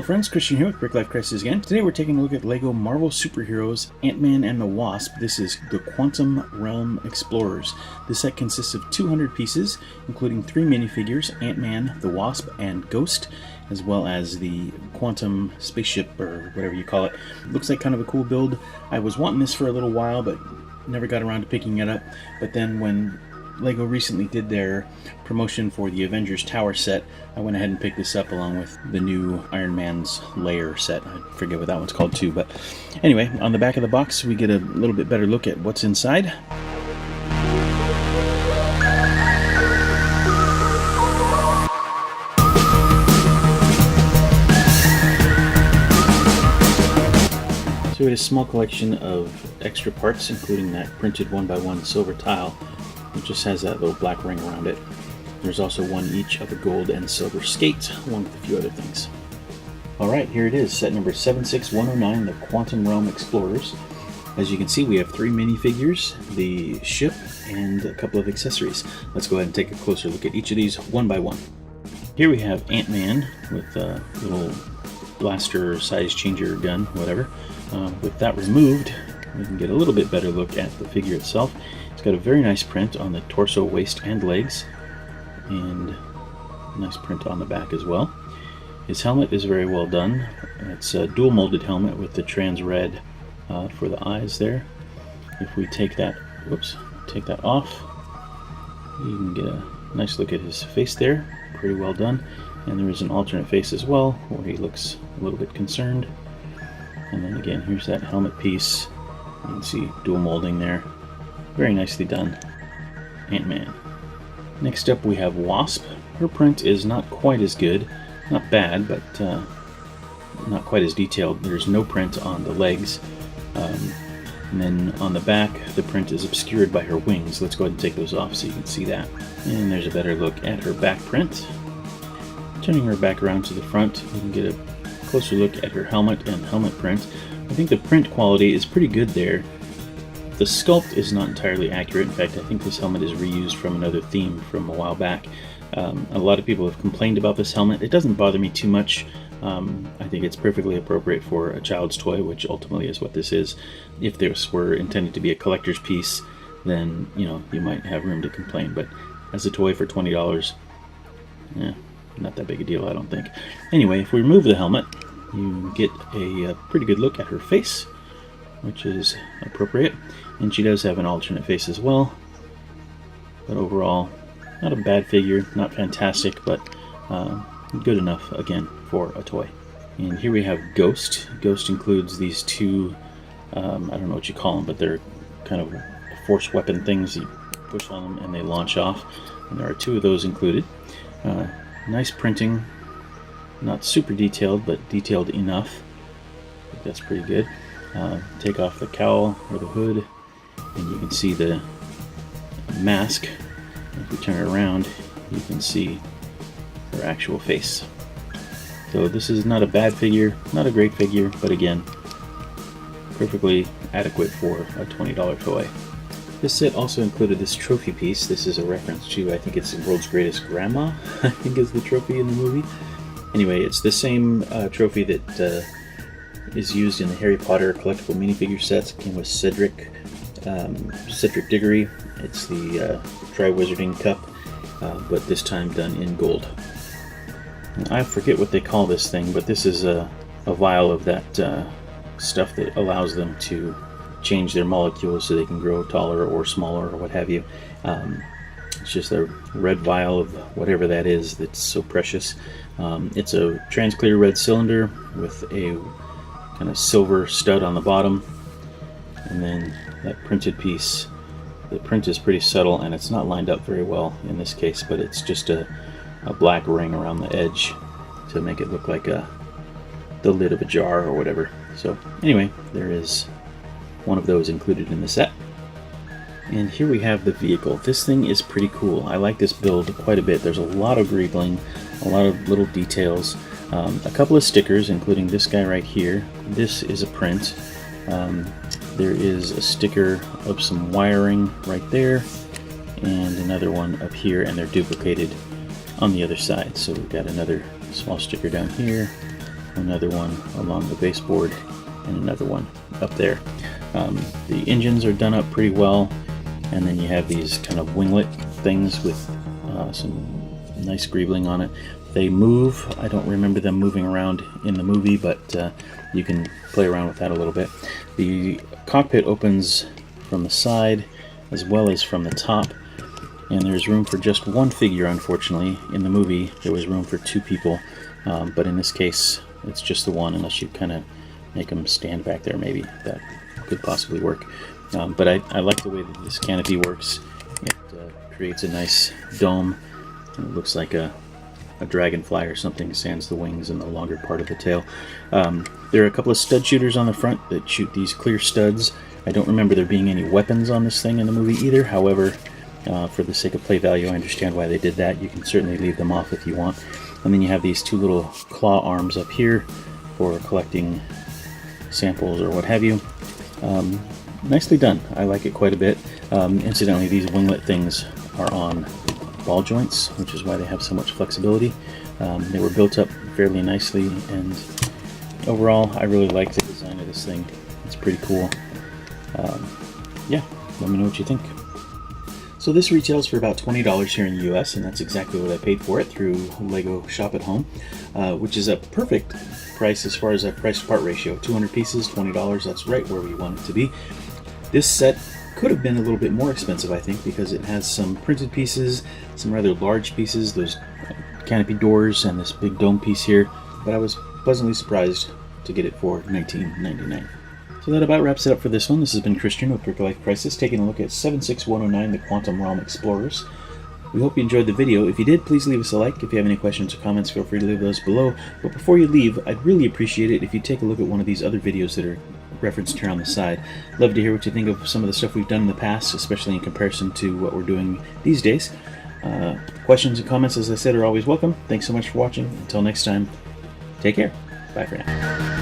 Hello friends, Christian here with Brick Life Crisis again. Today we're taking a look at LEGO Marvel Superheroes Ant-Man and the Wasp. This is the Quantum Realm Explorers. This set consists of 200 pieces, including 3 minifigures, Ant-Man, the Wasp, and Ghost, as well as the Quantum Spaceship, or whatever you call it. Looks like kind of a cool build. I was wanting this for a little while, but never got around to picking it up. But then when LEGO recently did their promotion for the Avengers Tower set, I went ahead and picked this up along with the new Iron Man's Lair set. I forget what that one's called too, but anyway, on the back of the box we get a little bit better look at what's inside. So we had a small collection of extra parts, including that printed 1x1 silver tile. It just has that little black ring around it. There's also one each of the gold and silver skate, along with a few other things. Alright, here it is, set number 76109, the Quantum Realm Explorers. As you can see, we have 3 minifigures, the ship, and a couple of accessories. Let's go ahead and take a closer look at each of these one by one. Here we have Ant-Man with a little blaster size changer gun, whatever. With that removed, we can get a little bit better look at the figure itself. It's got a very nice print on the torso, waist, and legs, and a nice print on the back as well. His helmet is very well done. It's a dual molded helmet with the trans red for the eyes there. If we take that off, you can get a nice look at his face there. Pretty well done. And there is an alternate face as well, where he looks a little bit concerned. And then again, here's that helmet piece. You can see dual molding there. Very nicely done. Ant-Man. Next up we have Wasp. Her print is not quite as good. Not bad, but not quite as detailed. There's no print on the legs. And then on the back, the print is obscured by her wings. Let's go ahead and take those off so you can see that. And there's a better look at her back print. Turning her back around to the front, you can get a closer look at her helmet and helmet print. I think the print quality is pretty good there. The sculpt is not entirely accurate. In fact, I think this helmet is reused from another theme from a while back. A lot of people have complained about this helmet. It doesn't bother me too much. I think it's perfectly appropriate for a child's toy, which ultimately is what this is. If this were intended to be a collector's piece, then you might have room to complain. But as a toy for $20, not that big a deal, I don't think. Anyway, if we remove the helmet, you get a pretty good look at her face, which is appropriate. And she does have an alternate face as well. But overall, not a bad figure, not fantastic, but good enough, again, for a toy. And here we have Ghost. Ghost includes these two, I don't know what you call them, but they're kind of force weapon things. You push on them and they launch off. And there are 2 of those included. Nice printing, not super detailed, but detailed enough. I think that's pretty good. Take off the cowl or the hood, and you can see the mask. If we turn it around, you can see her actual face. So this is not a bad figure, not a great figure, but again, perfectly adequate for a $20 toy. This set also included this trophy piece. This is a reference to, I think it's the world's greatest grandma, I think is the trophy in the movie. Anyway, it's the same trophy that is used in the Harry Potter collectible minifigure sets. It came with Cedric Diggory. It's the Tri-Wizarding Cup, but this time done in gold. And I forget what they call this thing, but this is a vial of that stuff that allows them to change their molecules so they can grow taller or smaller or what have you. It's just a red vial of whatever that is that's so precious. It's a transclear red cylinder with a kind of silver stud on the bottom, and then that printed piece. The print is pretty subtle and it's not lined up very well in this case, but it's just a black ring around the edge to make it look like the lid of a jar or whatever. So anyway, there is one of those included in the set. And here we have the vehicle. This thing is pretty cool. I like this build quite a bit. There's a lot of greebling, a lot of little details, a couple of stickers, including this guy right here. This is a print. There is a sticker of some wiring right there, and another one up here, and they're duplicated on the other side. So we've got another small sticker down here, another one along the baseboard, and another one up there. The engines are done up pretty well, and then you have these kind of winglet things with some nice greebling on it. They move. I don't remember them moving around in the movie, but you can play around with that a little bit. The cockpit opens from the side as well as from the top, and there's room for just one figure. Unfortunately, in the movie there was room for 2 people, but in this case it's just the one, unless you kind of make them stand back there. Maybe that could possibly work. But I like the way that this canopy works. It creates a nice dome, and it looks like a dragonfly or something, sans the wings and the longer part of the tail. There are a couple of stud shooters on the front that shoot these clear studs. I don't remember there being any weapons on this thing in the movie either. However, for the sake of play value, I understand why they did that. You can certainly leave them off if you want. And then you have these 2 little claw arms up here for collecting samples or what have you. Nicely done. I like it quite a bit. Incidentally, these winglet things are on ball joints, which is why they have so much flexibility. They were built up fairly nicely, and overall I really like the design of this thing. It's pretty cool. Yeah, let me know what you think. So this retails for about $20 here in the US, and that's exactly what I paid for it through Lego Shop at Home, which is a perfect price as far as a price to part ratio. 200 pieces, $20, that's right where we want it to be. This set could have been a little bit more expensive, I think, because it has some printed pieces, some rather large pieces, those canopy doors, and this big dome piece here, but I was pleasantly surprised to get it for $19.99. So that about wraps it up for this one. This has been Christian with Brick Life Crisis, taking a look at 76109, the Quantum Realm Explorers. We hope you enjoyed the video. If you did, please leave us a like. If you have any questions or comments, feel free to leave those below. But before you leave, I'd really appreciate it if you take a look at one of these other videos that are referenced here on the side. Love to hear what you think of some of the stuff we've done in the past, especially in comparison to what we're doing these days. Questions and comments, as I said, are always welcome. Thanks so much for watching. Until next time, take care. Bye for now.